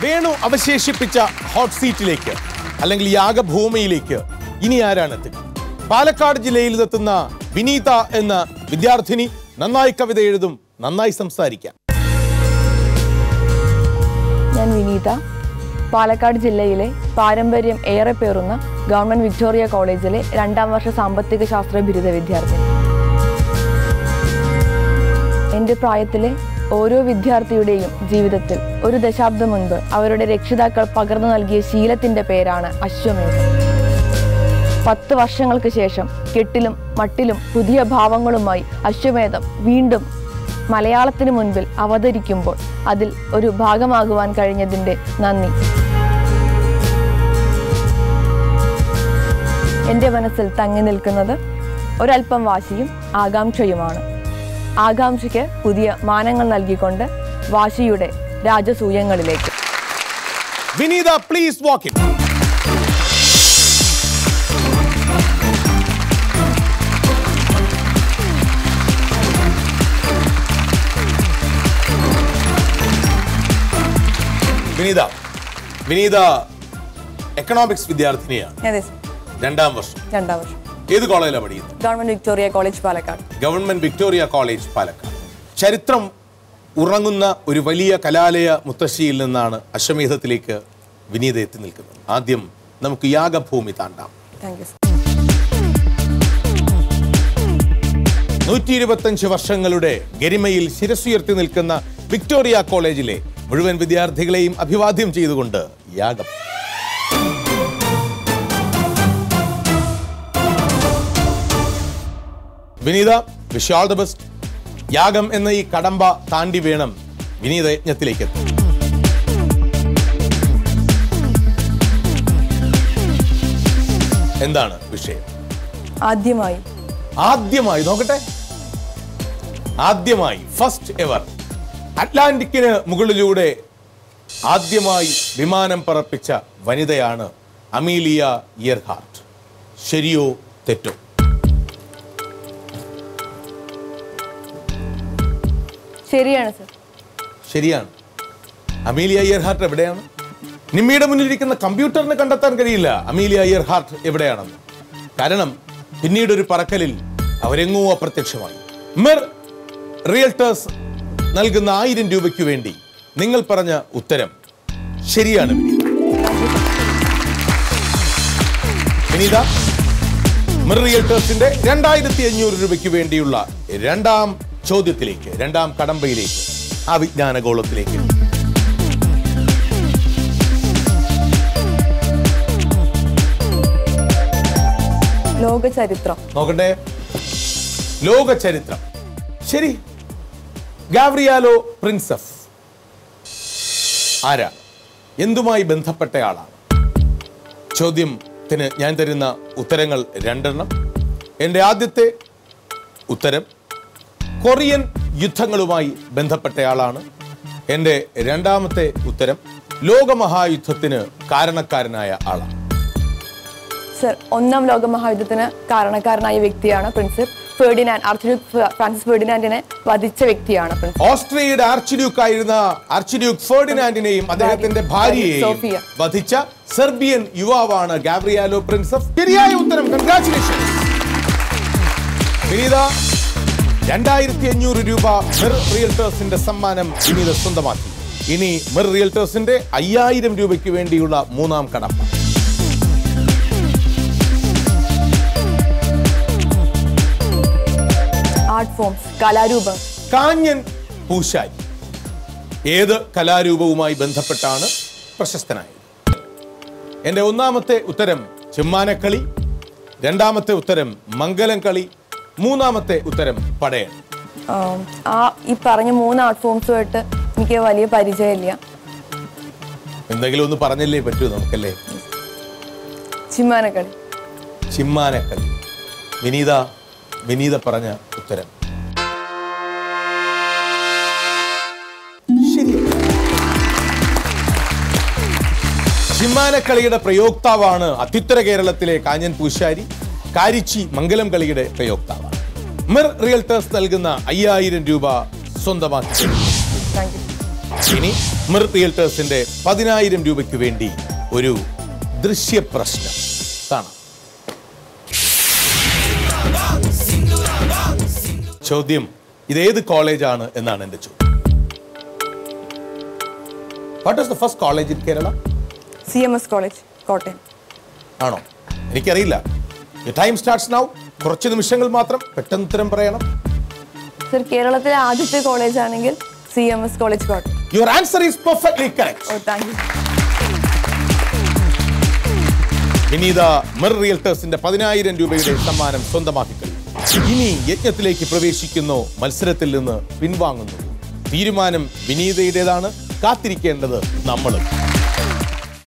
Venu അവശേഷിപ്പിച്ച hot സീറ്റിലേക്ക് അല്ലെങ്കിൽ യാഗഭൂമിയിലേക്ക് ഇനി ആരാണ് എത്തുക? പാലക്കാട് ജില്ലയിൽ എത്തുന്ന വിനീത എന്ന വിദ്യാർത്ഥിനി നന്നായി കവിത എഴുതും, നന്നായി സംസാരിക്കാം. ഞാൻ വിനീത, പാലക്കാട് ജില്ലയിലെ പാരമ്പര്യം ഏറെ പേറുന്ന ഗവൺമെന്റ് വിക്ടോറിയ കോളേജിലെ 2ാം വർഷ സാമ്പത്തിക ശാസ്ത്ര ബിരുദ വിദ്യാർത്ഥിനി. എൻ്റെ പ്രായത്തിലെ ഓരോ വിദ്യാർത്ഥിയുടെയും ജീവിതത്തിൽ ഒരു ദശാബ്ദം മുൻപ് അവരുടെ രക്ഷിതാക്കൾ പകർന്നു നൽകിയ ശീലത്തിന്റെ പേരാണ് അശ്വമേധം. 10 വർഷങ്ങൾക്ക് ശേഷം കെട്ടിലും മട്ടിലും പുതിയ ഭാവങ്ങളുമായി അശ്വമേധം വീണ്ടും മലയാളത്തിന് മുൻപിൽ അവതരിക്കുമ്പോൾ അതിൽ ഒരു ഭാഗമാകുവാൻ കഴിഞ്ഞതിൻ്റെ നന്ദി. എൻ്റെ മനസ്സിൽ തങ്ങി നിൽക്കുന്നത് ഒരൽപ്പം വാശിയും ആകാംക്ഷയുമാണ്. ആകാംക്ഷയ്ക്ക് പുതിയ മാനങ്ങൾ നൽകിക്കൊണ്ട് വാശിയുടെ രാജസൂയങ്ങളിലേക്ക്. Vineetha, please walk in. Vineetha economics വിദ്യാർത്ഥിനിയാണ്. 2ാം വർഷം. ഏത് കോളേജിലാണ് പഠിക്കുന്നത്? Government Victoria college Palakkad. Government Victoria college Palakkad. ചരിത്രം ഉറങ്ങുന്ന ഒരു വലിയ കലാലയ മുത്തശ്ശിയിൽ നിന്നാണ് അശ്വമേധത്തിലേക്ക് വിനീത എത്തി നിൽക്കുന്നത്. ആദ്യം നമുക്ക് യാഗഭൂമി താണ്ടാം. 125 വർഷങ്ങളുടെ ഗരിമയിൽ ശിരസുയർത്തി നിൽക്കുന്ന വിക്ടോറിയ കോളേജിലെ മുഴുവൻ വിദ്യാർത്ഥികളെയും അഭിവാദ്യം ചെയ്തുകൊണ്ട് യാഗം. വിനീത, വിഷ് ഓൾ ദ ബെസ്റ്റ്. യാഗം എന്ന ഈ കടമ്പ താണ്ടി വേണം വിനീത യജ്ഞത്തിലേക്ക് എത്താൻ. എന്താണ് വിഷയം? ആദ്യമായി നോക്കട്ടെ. ആദ്യമായി, ഫസ്റ്റ് എവർ, അറ്റ്ലാന്റിക്കിന് മുകളിലൂടെ ആദ്യമായി വിമാനം പറപ്പിച്ച വനിതയാണ് അമീലിയ ഇയർഹാർട്ട്. ശരിയോ തെറ്റോ? ശരിയാണ് സർ. ശരിയാണ്. അമീലിയ ഇയർഹാർട്ട് എവിടെയാണ്? നിമ്മിയുടെ മുന്നിലിരിക്കുന്ന കമ്പ്യൂട്ടറിന് കണ്ടെത്താൻ കഴിയില്ല അമീലിയ ഇയർഹാർട്ട് എവിടെയാണെന്ന്. കാരണം പിന്നീടൊരു പറക്കലിൽ അവരെങ്ങോ അപ്രത്യക്ഷമായി. മിർ റിയൽട്ടേഴ്സ് നൽകുന്ന 1000 രൂപയ്ക്ക് വേണ്ടി നിങ്ങൾ പറഞ്ഞ ഉത്തരം ശരിയാണ് വിനീത. മിർ റിയൽട്ടേഴ്സിന്റെ 2500 രൂപയ്ക്ക് വേണ്ടിയുള്ള 2ാം ചോദ്യത്തിലേക്ക്, 2ാം കടമ്പയിലേക്ക്, ആ വിജ്ഞാനഗോളത്തിലേക്ക്. ലോകചരിത്രം നോക്കട്ടെ. ലോകചരിത്രം ശരി. ഗാവ്രിയാലോ പ്രിൻസെഫ് ആരാ? എന്തുമായി ബന്ധപ്പെട്ടയാളാണ്? ചോദ്യത്തിന് ഞാൻ തരുന്ന ഉത്തരങ്ങൾ 2 എൻ്റെ ആദ്യത്തെ ഉത്തരം കൊറിയൻ യുദ്ധങ്ങളുമായി ബന്ധപ്പെട്ടയാളാണ്. എൻ്റെ 2ാമത്തെ ഉത്തരം ലോകമഹായുദ്ധത്തിന് കാരണക്കാരനായ ആളാണ്. സർ, 1ാം ലോകമഹായുദ്ധത്തിന് കാരണക്കാരനായ വ്യക്തിയാണ് പ്രിൻസെപ്പ് ഫെർഡിനാൻഡ്. ആർച്ച്ഡ്യൂക്ക് ഫ്രാൻസിസ് ഫെർഡിനാൻഡിനെ വധിച്ച വ്യക്തിയാണ്. ഓസ്ട്രിയയുടെ ആർച്ച്ഡ്യൂക്ക് ആയിരുന്ന ആർച്ച്ഡ്യൂക്ക് ഫെർഡിനാൻഡിനെയും അദ്ദേഹത്തിന്റെ ഭാര്യയെയും വധിച്ച സെർബിയൻ യുവാവാണ് ഗാവ്രിയാലോ പ്രിൻസെഫ്. ശരിയായ ഉത്തരം. കൺഗ്രാറ്റുലേഷൻ വിനീത. 2500 രൂപ മിർ റിയൽട്ടേഴ്സിന്റെ സമ്മാനം വിനീത സ്വന്തമാക്കി. ഇനി മിർ റിയൽട്ടേഴ്സിന്റെ 5000 രൂപയ്ക്ക് വേണ്ടിയുള്ള 3ാം കടമ്പ. ആർട്ട് ഫോംസ്, കലാരൂപം. കാഞ്ഞൻ പൂശാരി ഏത് കലാരൂപവുമായി ബന്ധപ്പെട്ടാണ് പ്രശസ്തനായത്? എൻ്റെ 1ാമത്തെ ഉത്തരം ചെമ്മാനക്കളി, 2ാമത്തെ ഉത്തരം മംഗലം കളി, 3ാമത്തെ ഉത്തരം പടയൻ. ഈ പറഞ്ഞ 3 ആർട്ട് ഫോംസുമായിട്ട് എനിക്ക് വലിയ പരിചയമില്ല. എന്തെങ്കിലും ഒന്ന് പറഞ്ഞല്ലേ പറ്റൂ നമുക്കല്ലേ? ചിമ്മാനക്കളി. ചിമ്മാനക്കളി. വിനീത പറഞ്ഞ ഉത്തരം ശരി. ചിമ്മാനക്കളിയുടെ പ്രയോക്താവാണ് അത്യുത്തര കേരളത്തിലെ കാഞ്ഞൻ പൂശാരി. കാരിച്ചി മംഗലം കളിയുടെ പ്രയോക്താവാണ്. മിർ റിയൽട്ടേഴ്സ് നൽകുന്ന 5000 രൂപ സ്വന്തമാക്കി. ഇനി മിർ റിയൽറ്റേഴ്സിന്റെ 10,000 രൂപയ്ക്ക് വേണ്ടി ഒരു ദൃശ്യപ്രശ്നം കാണാം. ചോദ്യം, ഇതേത് കോളേജാണ് എന്നാണ് എൻ്റെ ചോദ്യം. What is the first college in Kerala? CMS college, Kottayam. ആണോ? എനിക്കറിയില്ല. Time starts now. കുറച്ച് നിമിഷങ്ങൾ മാത്രം, പെട്ടെന്ന് ഉത്തരം പറയണം. സർ, കേരളത്തിലെ ആദ്യത്തെ കോളേജ് ആണെങ്കിൽ CMS college, Kottayam. Your answer is perfectly correct. Oh, thank you. Vineetha മിർ റിയൽറ്റേഴ്സിന്റെ 10,000 രൂപയുടെ സമ്മാനം സ്വന്തമാക്കി. ഇനി യജ്ഞത്തിലേക്ക് പ്രവേശിക്കുന്നു, മത്സരത്തിൽ നിന്ന് പിൻവാങ്ങുന്നു. തീരുമാനം വിനീതയുടേതാണ്. കാത്തിരിക്കേണ്ടത് നമ്മളും.